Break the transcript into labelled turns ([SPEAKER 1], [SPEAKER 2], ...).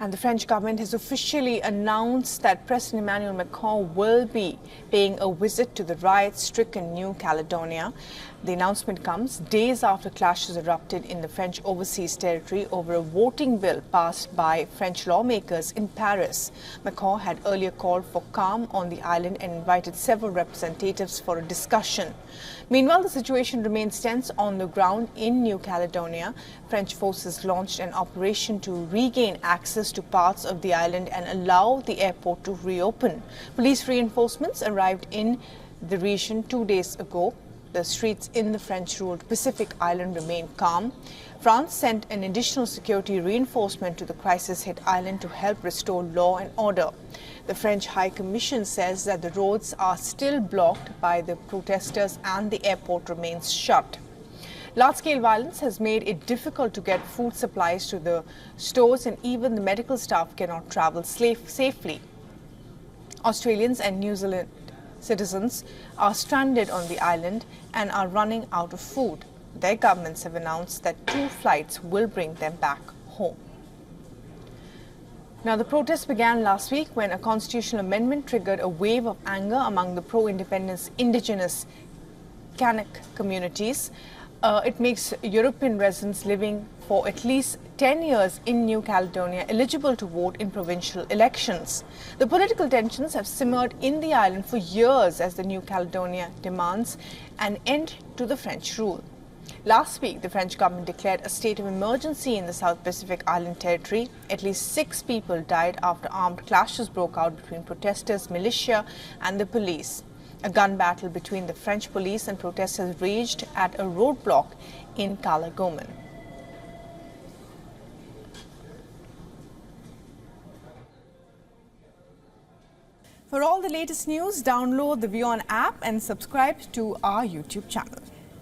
[SPEAKER 1] And the French government has officially announced that President Emmanuel Macron will be paying a visit to the riot-stricken New Caledonia. The announcement comes days after clashes erupted in the French overseas territory over a voting bill passed by French lawmakers in Paris. Macron had earlier called for calm on the island and invited several representatives for a discussion. Meanwhile, the situation remains tense on the ground in New Caledonia. French forces launched an operation to regain access to parts of the island and allow the airport to reopen. Police reinforcements arrived in the region 2 days ago. The streets in the French-ruled Pacific island remain calm. France sent an additional security reinforcement to the crisis-hit island to help restore law and order. The French High Commission says that the roads are still blocked by the protesters and the airport remains shut. Large-scale violence has made it difficult to get food supplies to the stores, and even the medical staff cannot travel safely. Australians and New Zealand citizens are stranded on the island and are running out of food. Their governments have announced that 2 flights will bring them back home. Now, the protests began last week when a constitutional amendment triggered a wave of anger among the pro-independence indigenous Kanak communities. It makes European residents living for at least 10 years in New Caledonia eligible to vote in provincial elections. The political tensions have simmered in the island for years as the New Caledonia demands an end to the French rule. Last week, the French government declared a state of emergency in the South Pacific Island territory. At least 6 people died after armed clashes broke out between protesters, militia and the police. A gun battle between the French police and protesters raged at a roadblock in Caledonia. For all the latest news, download the WION app and subscribe to our YouTube channel.